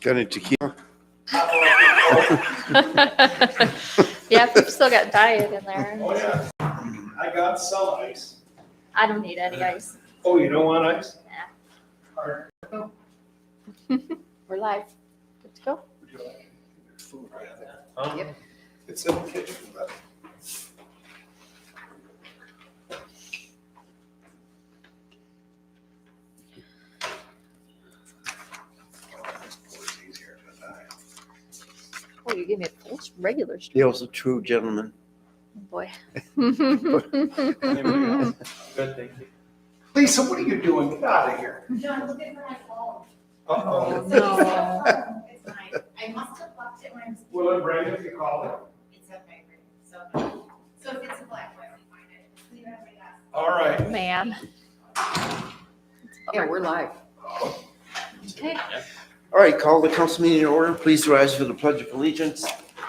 Got any tequila? Yeah, we've still got diet in there. Oh, yeah. I got some ice. I don't need any ice. Oh, you don't want ice? Nah. We're live. Good to go. Would you like food right there? Yep. It's in the kitchen, but. Oh, you gave me a full regular stream. Dale's a true gentleman. Oh, boy. Good, thank you. Lisa, what are you doing? Get out of here. John, look at my phone. Uh-oh. No. It's mine. I must have left it when I was. Will it bring if you call it? It's okay, so if it's a black one, I'll find it. Leave it at my desk. All right. Man. Yeah, we're live. Okay. All right, call the council meeting to order. Please rise for the Pledge of Allegiance.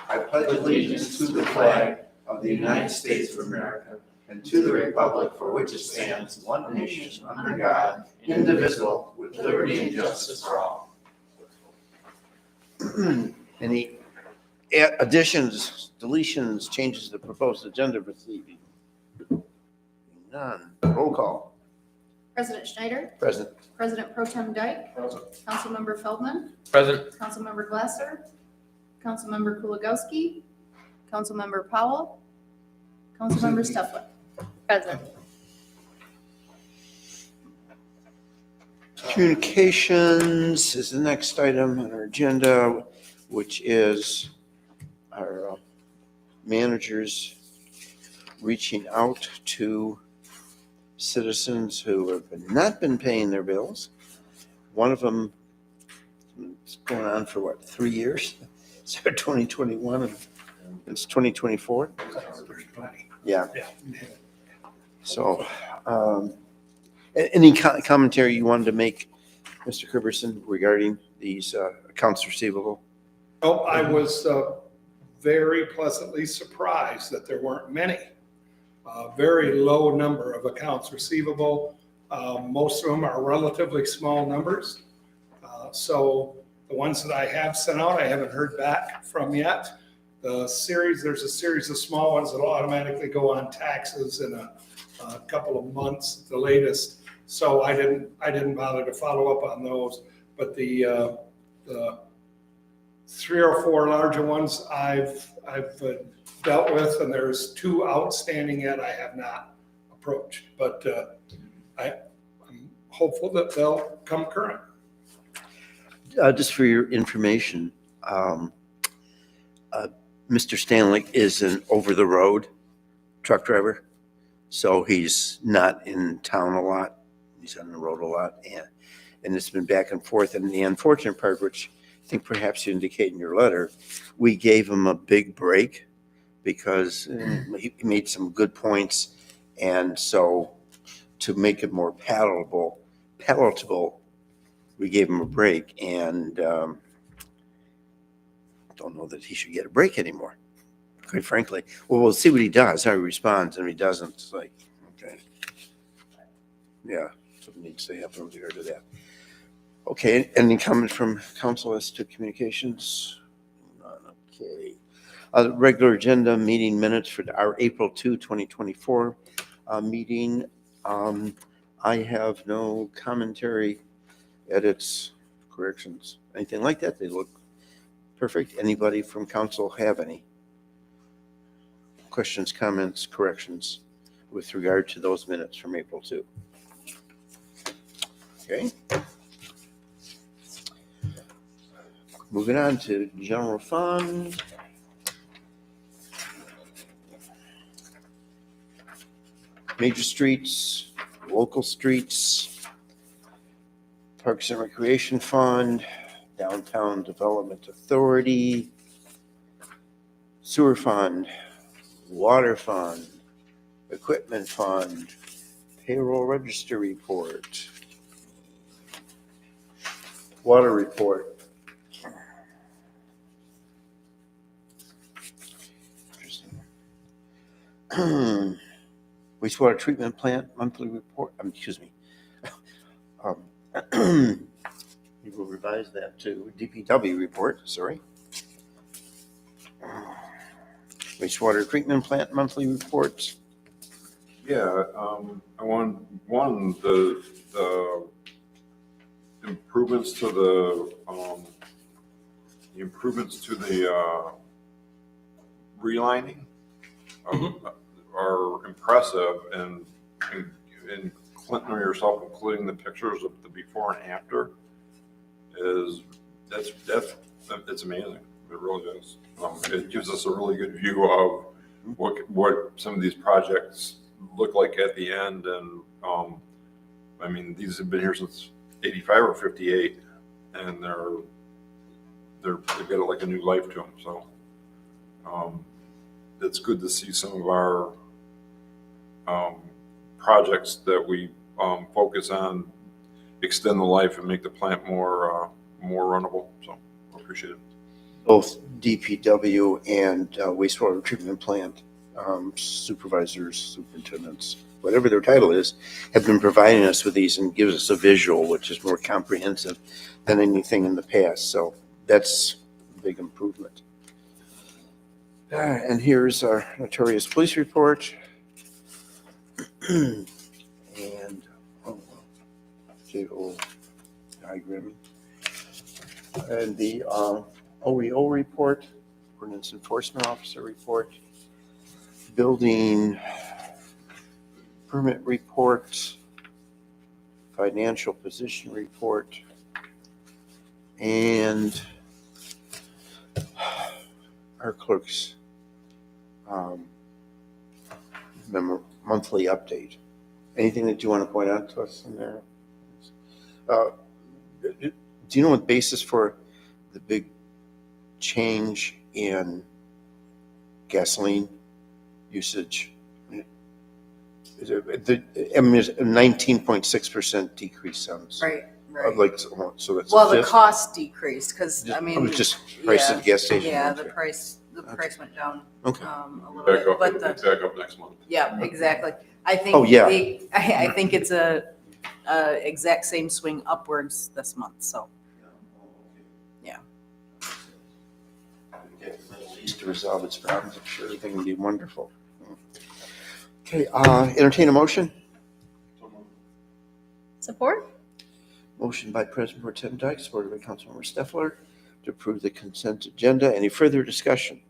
I pledge allegiance to the flag of the United States of America and to the republic for which it stands, one nation, under God, indivisible, with liberty and justice for all. Any additions, deletions, changes to the proposed agenda for this evening? None. Roll call. President Schneider, Present. President Pro Tem Dyke, Councilmember Feldman, Present. Councilmember Glasser, Councilmember Kuligowski, Councilmember Powell, Councilmember Stefan. Present. Communications is the next item on our agenda, which is our managers reaching out to citizens who have not been paying their bills. One of them is going on for what, 3 years? So 2021 and it's 2024. Yeah. So, any commentary you wanted to make, Mr. Criberson, regarding these accounts receivable? Oh, I was very pleasantly surprised that there weren't many. Very low number of accounts receivable. Most of them are relatively small numbers. So the ones that I have sent out, I haven't heard back from yet. There's a series of small ones that will automatically go on taxes in a couple of months, the latest. So I didn't bother to follow up on those. But the 3 or 4 larger ones I've dealt with, and there's 2 outstanding yet I have not approached. But I'm hopeful that they'll come current. Just for your information, Mr. Stanley is an over-the-road truck driver, so he's not in town a lot. He's on the road a lot, and it's been back and forth. And the unfortunate part, which I think perhaps you indicate in your letter, we gave him a big break because he made some good points, and so to make it more palatable, we gave him a break, and don't know that he should get a break anymore, quite frankly. Well, we'll see what he does, how he responds, and if he doesn't, it's like, okay. Yeah, something needs to happen with regard to that. Okay, any comments from council as to communications? None, okay. Regular agenda meeting minutes for our April 2, 2024 meeting. I have no commentary, edits, corrections, anything like that. They look perfect. Anybody from council have any questions, comments, corrections with regard to those minutes from April 2? Okay. Moving on to general fund. Major streets, local streets, Parks and Recreation Fund, Downtown Development Authority, Sewer Fund, Water Fund, Equipment Fund, Payroll Register Report, Water Report. Wastewater Treatment Plant Monthly Report, excuse me. we'll revise that to DPW report, sorry. Wastewater treatment plant monthly reports. Yeah, I want, the improvements to the improvements to the, relining are impressive, and Clinton or yourself, including the pictures of the before and after, it's amazing. It really is. It gives us a really good view of what some of these projects look like at the end. And I mean, these have been here since 85 or 58, and they've got like a new life to them. So it's good to see some of our projects that we focus on extend the life and make the plant more runnable. So I appreciate it. Both DPW and wastewater treatment plant supervisors, superintendents, whatever their title is, have been providing us with these and gives us a visual, which is more comprehensive than anything in the past. So that's a big improvement. And here's our notorious police report. And JO diagram. And the OEO report, ordinance enforcement officer report, building permit report, financial position report, and our clerk's monthly update. Anything that you want to point out to us in there? Do you know what the basis for the big change in gasoline usage? Is it, I mean, it's a 19.6% decrease sounds. Right. Like, so that's. Well, the cost decreased because, I It mean. was just price at the gas station. Yeah, Okay. the price went down Okay. a little Back bit, up, but back up next month. yeah, exactly. I think. Oh, yeah. I think it's a exact same swing upwards this month, so. Yeah. Get the Middle East to resolve its problems. I'm sure everything will be wonderful. Okay, entertain a motion. Support? Motion by President Pro Tem Dyke, supported by Councilmember Steffler, to approve the consent agenda. Any further discussion?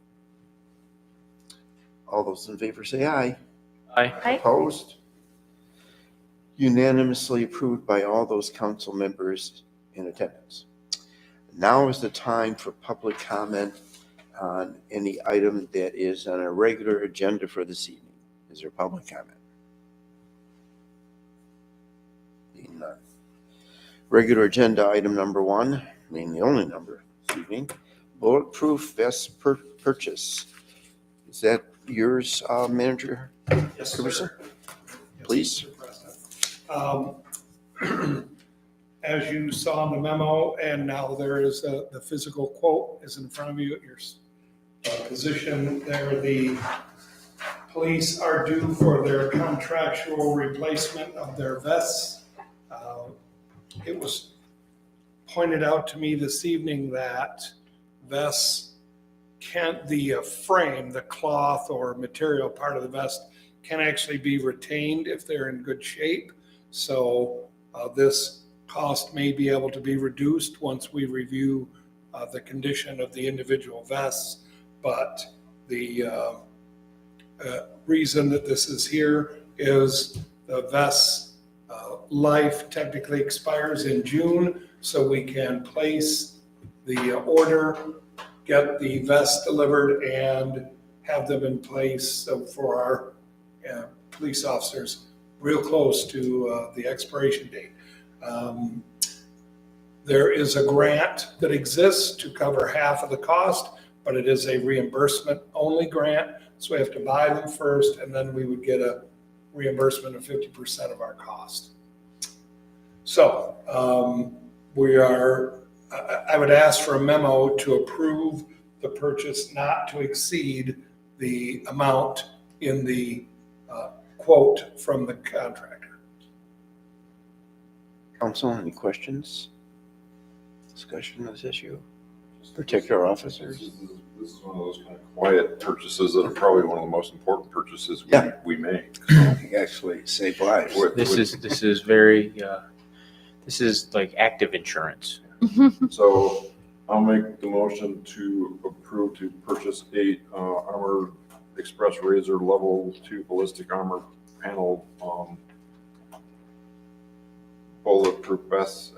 All those in favor say aye. Aye. Aye. Opposed? Unanimously approved by all those council members in attendance. Now is the time for public comment on any item that is on a regular agenda for this evening. Is there public comment? Being none. Regular agenda item number 1, being the only number this evening, bulletproof vest purchase. Is that yours, Manager? Yes, Cooperson? sir. Please. Yes, Mr. President. As you saw in the memo, and now there is the physical quote is in front of you at your position there. The police are due for their contractual replacement of their vests. It was pointed out to me this evening that vests can't, the frame, the cloth or material part of the vest can actually be retained if they're in good shape. So this cost may be able to be reduced once we review the condition of the individual vests. But the reason that this is here is the vest's life technically expires in June, so we can place the order, get the vests delivered, and have them in place for our police officers real close to the expiration date. There is a grant that exists to cover half of the cost, but it is a reimbursement only grant. So we have to buy them first, and then we would get a reimbursement of 50% of our cost. So I would ask for a memo to approve the purchase not to exceed the amount in the quote from the contractor. Council, any questions? discussion on this issue? Particular officers? This is one of those kind of quiet purchases that are probably one of the most important purchases Yeah. we make. Actually save lives. This is very, this is like active insurance. So I'll make the motion to approve to purchase 8 Armor Express Razor Level 2 ballistic armor panel bulletproof vests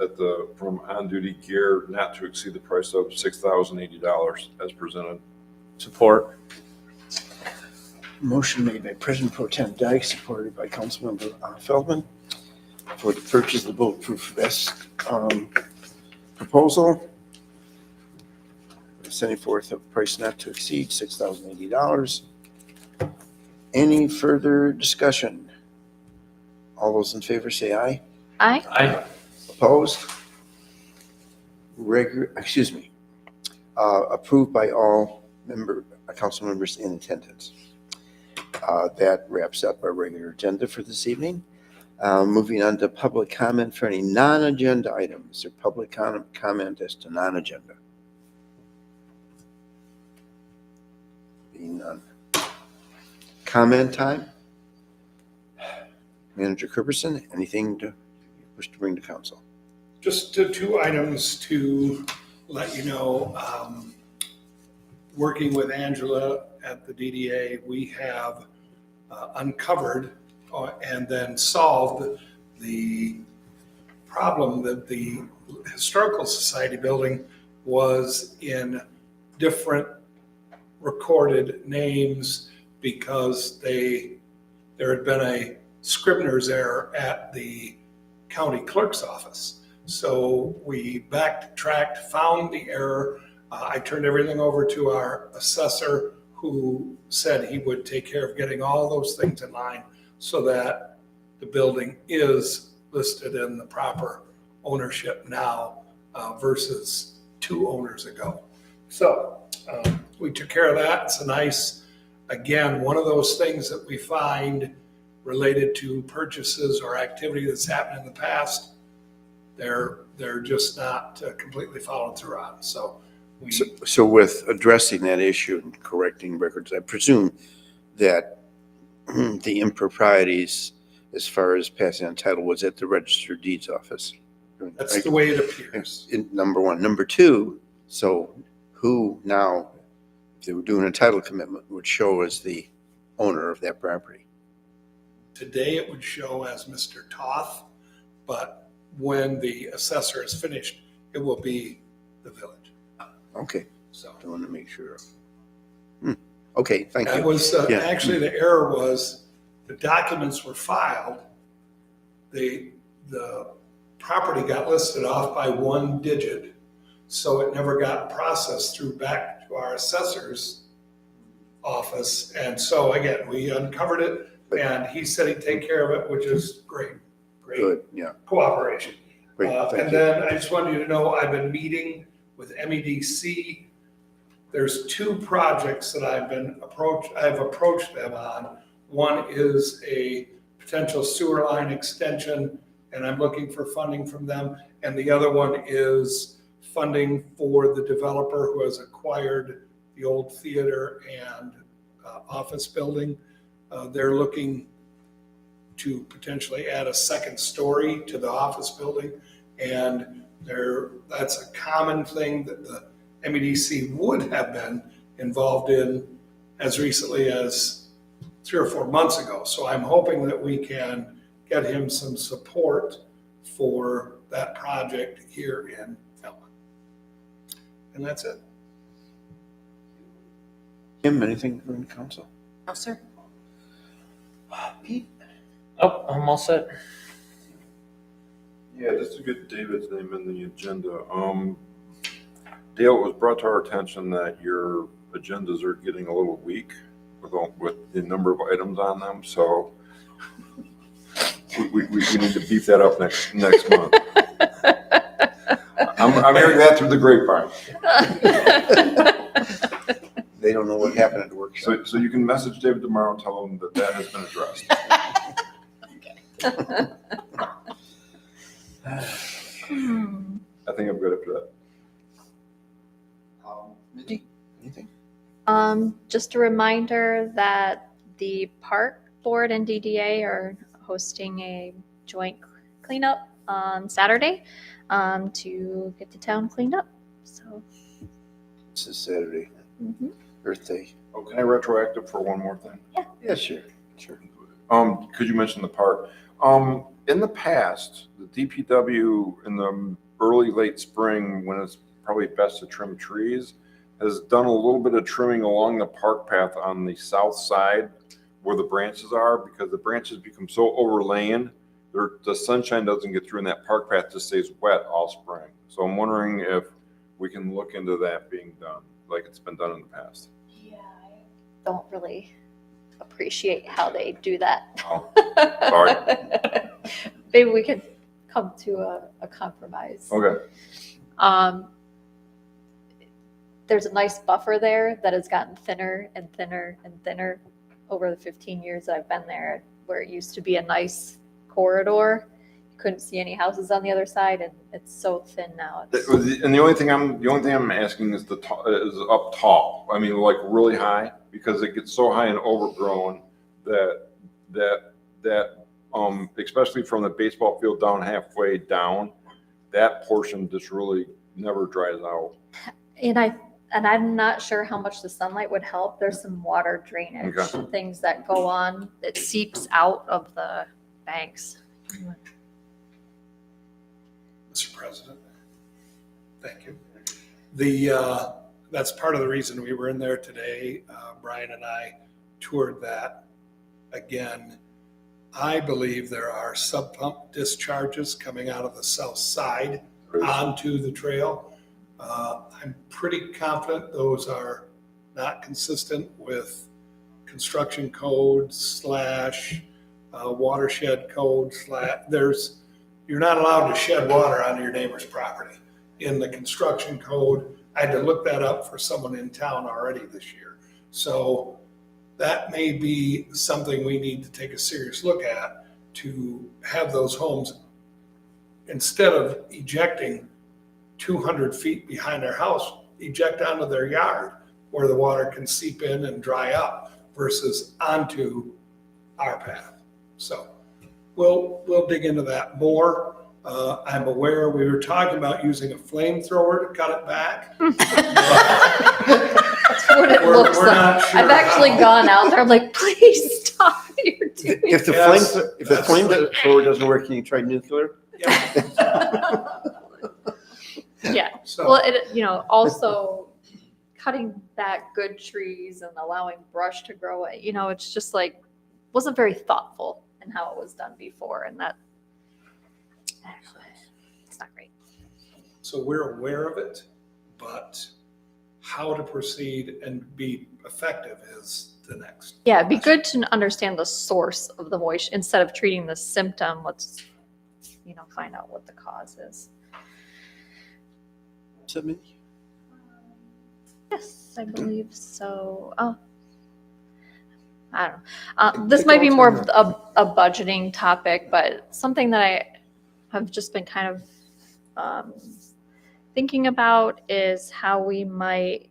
from On Duty Gear, not to exceed the price of $6,080 as presented. Support. Motion made by President Pro Tem Dyke, supported by Councilmember Feldman, for the purchase of the bulletproof vest proposal. Setting forth a price not to exceed $6,080. Any further discussion? All those in favor say aye. Aye. Opposed? Approved by all council members in attendance. That wraps up our regular agenda for this evening. Moving on to public comment for any non-agenda items or public comment as to non-agenda. Being none. Comment time? Manager Cooperson, anything to wish to bring to council? Just 2 items to let you know. Working with Angela at the DDA, we have uncovered and then solved the problem that the Historical Society building was in different recorded names because there had been a Scribner's error at the county clerk's office. So we backtracked, found the error. I turned everything over to our assessor, who said he would take care of getting all those things in line so that the building is listed in the proper ownership now versus 2 owners ago. So we took care of that. It's a nice, again, one of those things that we find related to purchases or activity that's happened in the past. They're just not completely followed through on. So with addressing that issue and correcting records, I presume that the improprieties as far as passing on title was at the registered deeds office. that's the way it appears. Number one. Number two, so who now, if they were doing a title commitment, would show as the owner of that property? Today it would show as Mr. Toth, but when the assessor is finished, it will be the village. Okay, So I want to make sure. Okay, thank that you. was, Yeah. actually the error was the documents were filed. The property got listed off by 1 digit. So it never got processed through back to our assessor's office. And so again, we uncovered it and he said he'd take care of it, which is great. Good, yeah, Cooperation. great, And thank you. then I just wanted you to know, I've been meeting with MEDC. There's 2 projects that I've approached them on. One is a potential sewer line extension, and I'm looking for funding from them. And the other one is funding for the developer who has acquired the old theater and office building. They're looking to potentially add a 2nd story to the office building. And that's a common thing that the MEDC would have been involved in as recently as 3 or 4 months ago. So I'm hoping that we can get him some support for that project here in Ellen. And that's it. Kim, anything from the council? No, sir. Pete? Oh, I'm all set. Yeah, just to get David's name in the agenda. Dale, it was brought to our attention that your agendas are getting a little weak with the number of items on them, so we need to beef that up next month. I'm hearing that through the grapevine. They don't know what happened at the workshop. So you can message David tomorrow and tell him that has been addressed. I think I'm good after that. Mindy, anything? Just a reminder that the park board and DDA are hosting a joint cleanup on Saturday to get the town cleaned up. So, It's a Saturday, Earth Day. Oh, can I retroactive for one more thing? Yeah, sure. Could you mention the park? In the past, the DPW in the early, late spring, when it's probably best to trim trees, has done a little bit of trimming along the park path on the south side where the branches are, because the branches become so overlain, the sunshine doesn't get through and that park path just stays wet all spring. So I'm wondering if we can look into that being done like it's been done in the past. yeah, I don't really appreciate how they do that. Oh, sorry. Maybe we could come to a compromise. Okay. There's a nice buffer there that has gotten thinner and thinner and thinner over the 15 years that I've been there, where it used to be a nice corridor. You couldn't see any houses on the other side, and it's so thin now. And the only thing I'm asking is is up tall. I mean, like really high, because it gets so high and overgrown that especially from the baseball field down halfway down, that portion just really never dries out. And I'm not sure how much the sunlight would help. There's some water drainage Okay. things that go on. It seeps out of the banks. Mr. President. Thank you. That's part of the reason we were in there today. Brian and I toured that again. I believe there are sub pump discharges coming out of the south side onto the trail. I'm pretty confident those are not consistent with construction codes / watershed codes. You're not allowed to shed water onto your neighbor's property in the construction code. I had to look that up for someone in town already this year. So that may be something we need to take a serious look at, to have those homes, instead of ejecting 200 feet behind their house, eject onto their yard where the water can seep in and dry up versus onto our path. So we'll dig into that more. I'm aware we were talking about using a flamethrower to cut it back. That's what it looks We're like. not sure I've actually how. gone out there. I'm like, please stop what you're doing. If the Yes, flamethrower doesn't work, can you try nuclear? Yeah. Yeah. So, Well, also cutting back good trees and allowing brush to grow, it's just like, wasn't very thoughtful in how it was done before. And that, it's not great. so we're aware of it, but how to proceed and be effective is the next. Yeah, it'd be good to understand the source of the moisture instead of treating the symptom. Let's, find out what the cause is. Yes, I believe so. Oh, I don't know. This might be more of a budgeting topic, but something that I have just been kind of thinking about is how we might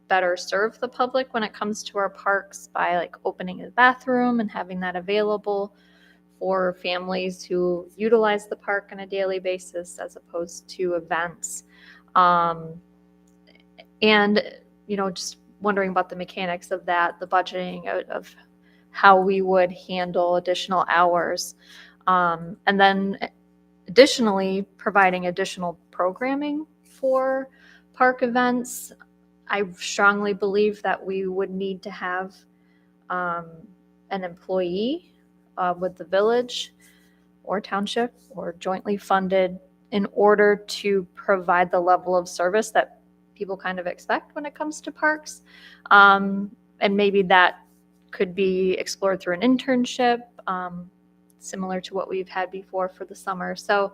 better serve the public when it comes to our parks by like opening a bathroom and having that available for families who utilize the park on a daily basis as opposed to events. And, just wondering about the mechanics of that, the budgeting of how we would handle additional hours. And then additionally, providing additional programming for park events. I strongly believe that we would need to have an employee with the village or township or jointly funded in order to provide the level of service that people kind of expect when it comes to parks. And maybe that could be explored through an internship, similar to what we've had before for the summer. So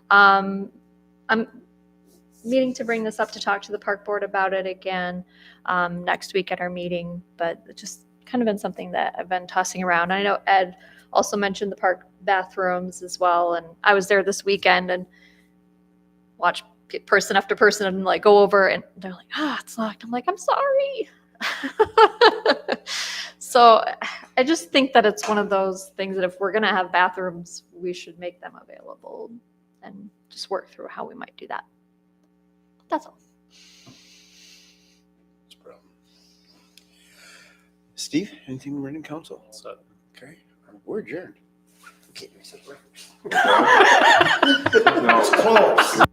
I'm meaning to bring this up to talk to the park board about it again next week at our meeting, but it's just kind of been something that I've been tossing around. I know Ed also mentioned the park bathrooms as well, and I was there this weekend and watched person after person and like go over and they're like, it's locked. I'm like, I'm sorry. So I just think that it's one of those things that if we're going to have bathrooms, we should make them available and just work through how we might do that. That's all. Steve, anything written in council? So, Okay, we're adjourned. Okay, we said breakfast. No. It's close.